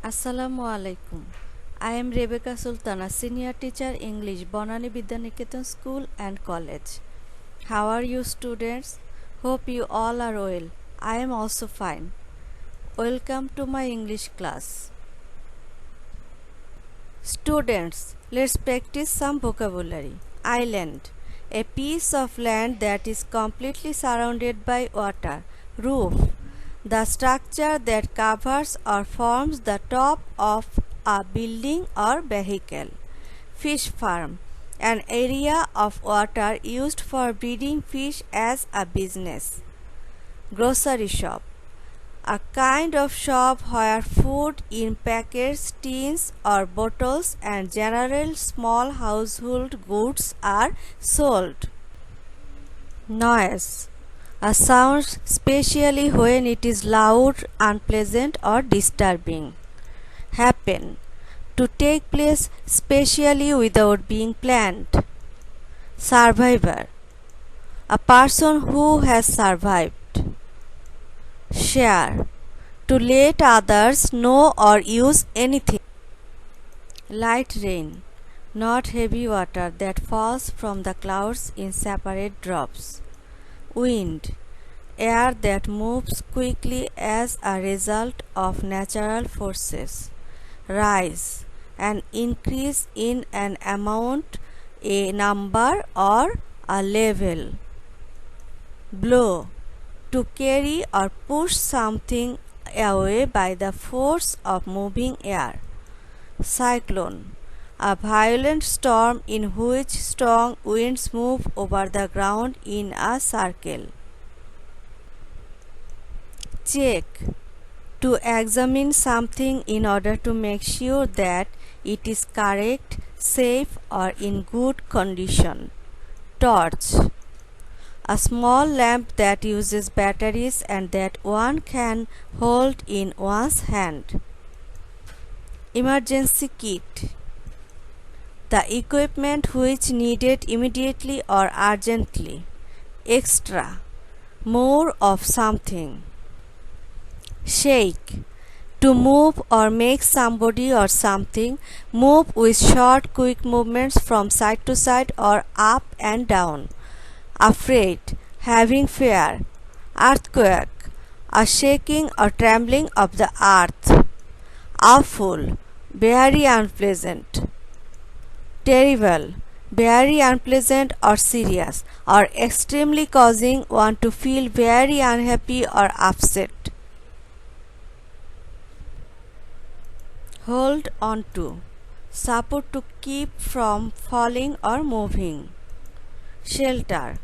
Assalamu alaikum. I am Rebecca Sultana, senior teacher English, Bonani Vidyaniketan School and College. How are you students? Hope you all are well. I am also fine. Welcome to my English class. Students, let's practice some vocabulary. Island, a piece of land that is completely surrounded by water. Roof, the structure that covers or forms the top of a building or vehicle. Fish farm, an area of water used for breeding fish as a business. Grocery shop, a kind of shop where food in packets, tins or bottles and general small household goods are sold. Noise, a sound especially when it is loud, unpleasant or disturbing. Happen, to take place specially without being planned. Survivor, a person who has survived. Share, to let others know or use anything. Light rain, not heavy water that falls from the clouds in separate drops. Wind, air that moves quickly as a result of natural forces. Rise, an increase in an amount, a number or a level. Blow, to carry or push something away by the force of moving air. Cyclone, a violent storm in which strong winds move over the ground in a circle. Check, to examine something in order to make sure that it is correct, safe or in good condition. Torch, a small lamp that uses batteries and that one can hold in one's hand. Emergency kit, the equipment which needed immediately or urgently. Extra, more of something. Shake, to move or make somebody or something move with short, quick movements from side to side or up and down. Afraid, having fear. Earthquake, a shaking or trembling of the earth. Awful, very unpleasant. Terrible, very unpleasant or serious, or extremely causing one to feel very unhappy or upset. Hold on to, support to keep from falling or moving. Shelter,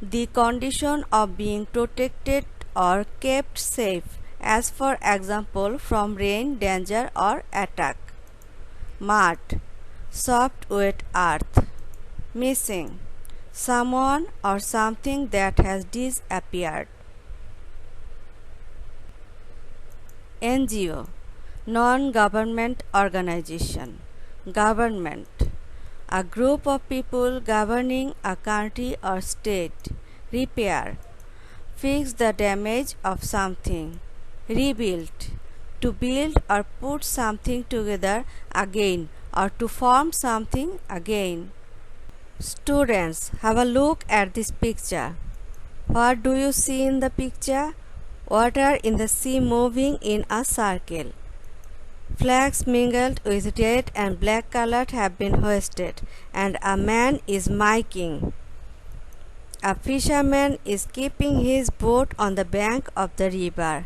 the condition of being protected or kept safe, as for example from rain, danger or attack. Mud, soft wet earth. Missing, someone or something that has disappeared. NGO, non-government organization. Government, a group of people governing a country or state. Repair, fix the damage of something. Rebuild, to build or put something together again or to form something again. Students, have a look at this picture. What do you see in the picture? Water in the sea moving in a circle. Flags mingled with red and black color have been hoisted, and a man is miking. A fisherman is keeping his boat on the bank of the river,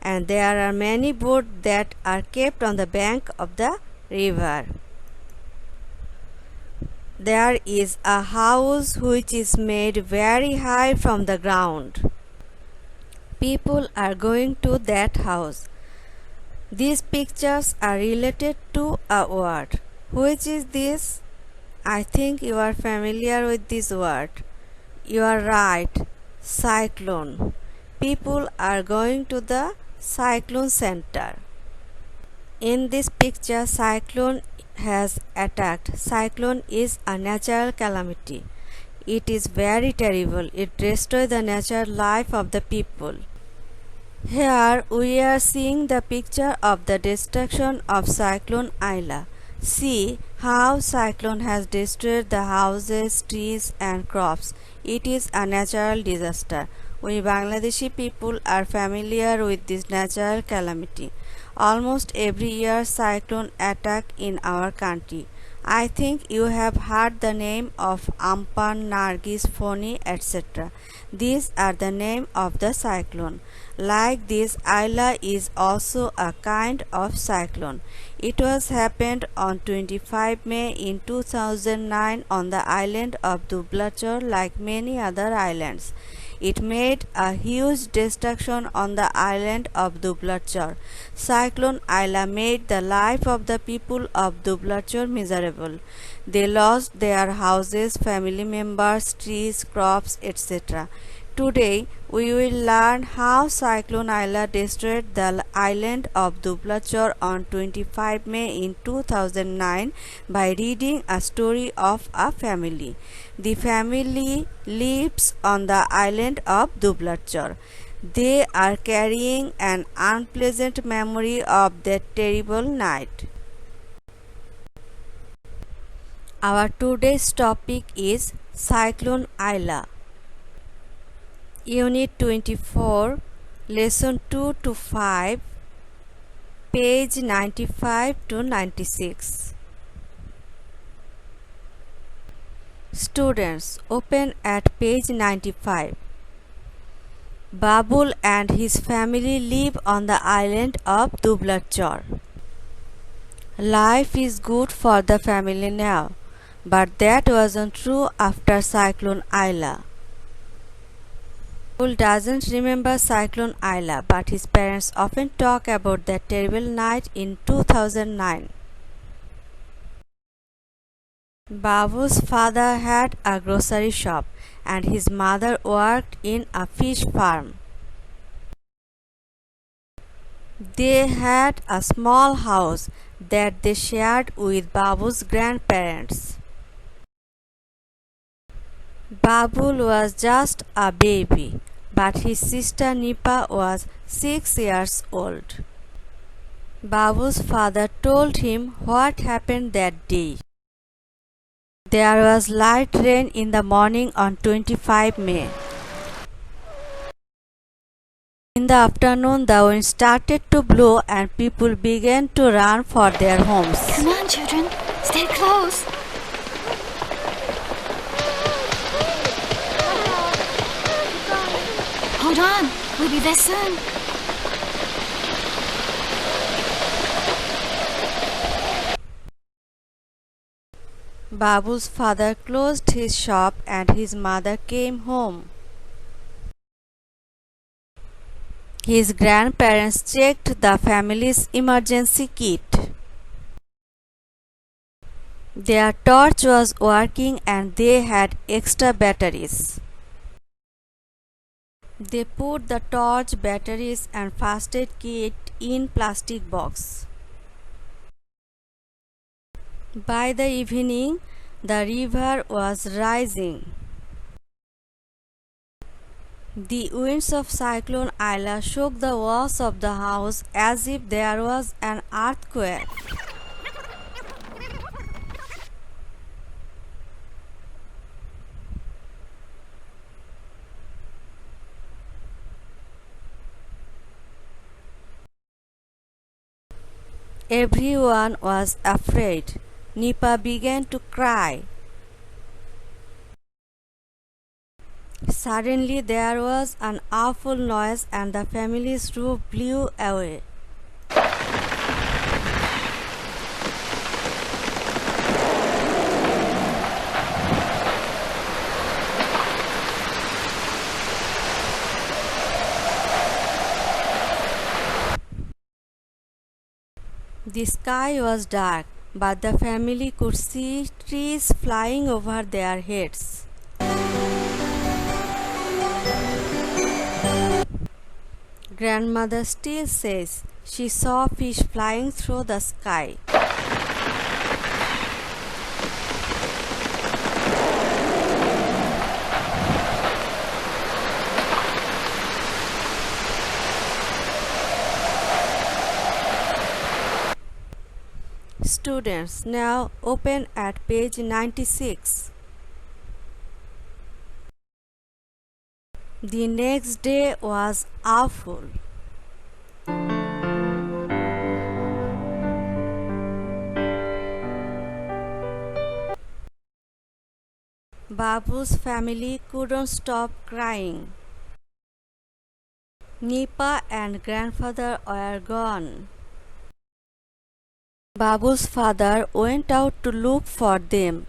and there are many boats that are kept on the bank of the river. There is a house which is made very high from the ground. People are going to that house. These pictures are related to a word. Which is this? I think you are familiar with this word. You are right. Cyclone. People are going to the cyclone center. In this picture, cyclone has attacked. Cyclone is a natural calamity. It is very terrible. It destroys the natural life of the people. Here we are seeing the picture of the destruction of Cyclone Aila. See how cyclone has destroyed the houses, trees and crops. It is a natural disaster. We Bangladeshi people are familiar with this natural calamity. Almost every year cyclone attack in our country. I think you have heard the name of Amphan, Nargis, Foni, etc. These are the name of the cyclone. Like this, Aila is also a kind of cyclone. It was happened on 25 May in 2009 on the island of Dublachor like many other islands. It made a huge destruction on the island of Dublachor. Cyclone Aila made the life of the people of Dublachor miserable. They lost their houses, family members, trees, crops, etc. Today, we will learn how Cyclone Aila destroyed the island of Dublachor on 25 May in 2009 by reading a story of a family. The family lives on the island of Dublachor. They are carrying an unpleasant memory of that terrible night. Our today's topic is Cyclone Aila. Unit 24, Lesson 2 to 5, page 95 to 96. Students, open at page 95. Babul and his family live on the island of Dublachor. Life is good for the family now, but that wasn't true after Cyclone Aila. Babul doesn't remember Cyclone Aila, but his parents often talk about that terrible night in 2009. Babu's father had a grocery shop and his mother worked in a fish farm. They had a small house that they shared with Babu's grandparents. Babul was just a baby, but his sister Nipa was 6 years old. Babu's father told him what happened that day. There was light rain in the morning on 25 May. In the afternoon, the wind started to blow and people began to run for their homes. Come on, children. Stay close. Hold on. We'll be there soon. Babu's father closed his shop and his mother came home. His grandparents checked the family's emergency kit. Their torch was working and they had extra batteries. They put the torch, batteries and first aid kit in plastic box. By the evening, the river was rising. The winds of Cyclone Aila shook the walls of the house as if there was an earthquake. Everyone was afraid. Nipa began to cry. Suddenly there was an awful noise and the family's roof blew away. The sky was dark, but the family could see trees flying over their heads. Grandmother still says she saw fish flying through the sky. Students, now open at page 96. The next day was awful. Babu's family couldn't stop crying. Nipa and grandfather were gone. Babu's father went out to look for them.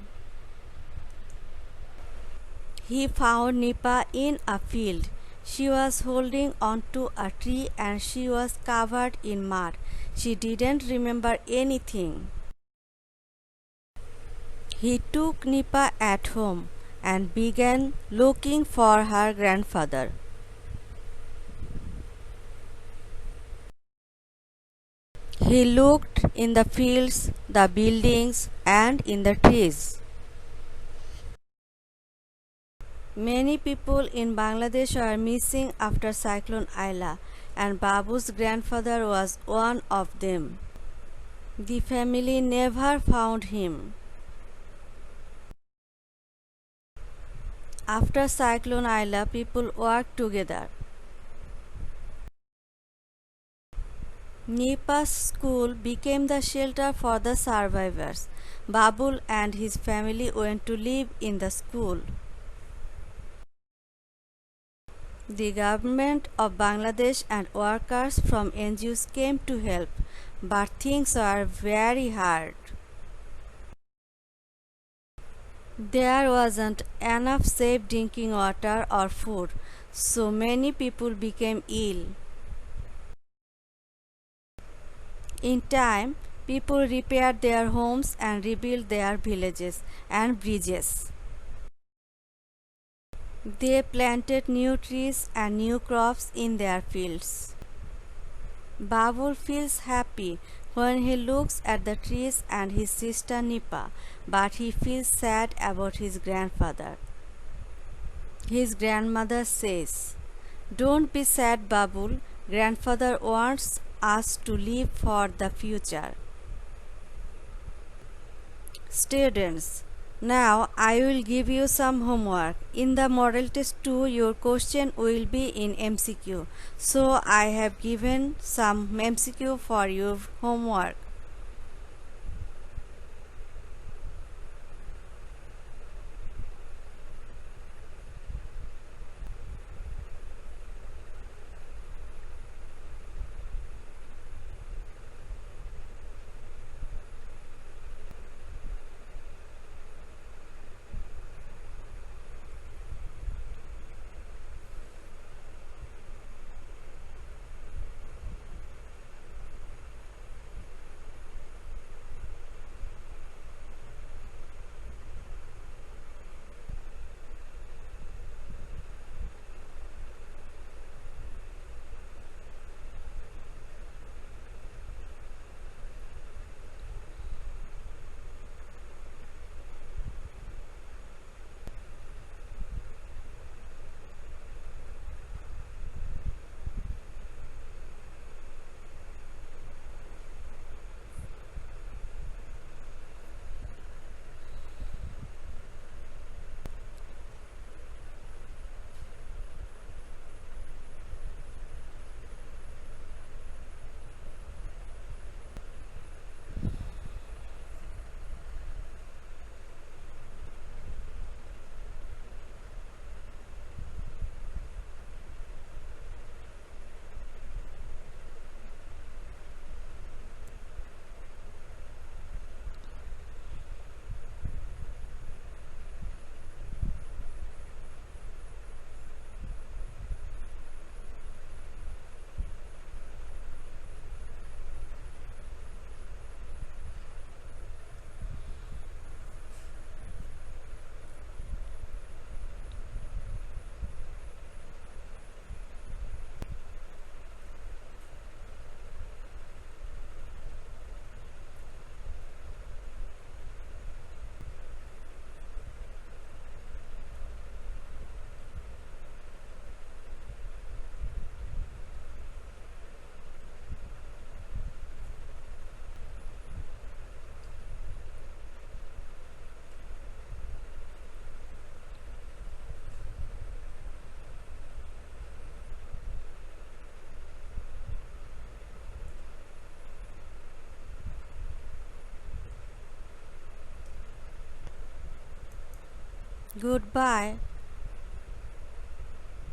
He found Nipa in a field. She was holding onto a tree and she was covered in mud. She didn't remember anything. He took Nipa at home and began looking for her grandfather. He looked in the fields, the buildings, and in the trees. Many people in Bangladesh are missing after Cyclone Aila, and Babu's grandfather was one of them. The family never found him. After Cyclone Aila, people worked together. Nipa's school became the shelter for the survivors. Babul and his family went to live in the school. The government of Bangladesh and workers from NGOs came to help, but things were very hard. There wasn't enough safe drinking water or food, so many people became ill. In time, people repaired their homes and rebuilt their villages and bridges. They planted new trees and new crops in their fields. Babul feels happy when he looks at the trees and his sister Nipa, but he feels sad about his grandfather. His grandmother says, "Don't be sad, Babul. Grandfather wants us to live for the future." Students, now I will give you some homework. In the model test 2, your question will be in MCQ. So I have given some MCQ for your homework. Goodbye.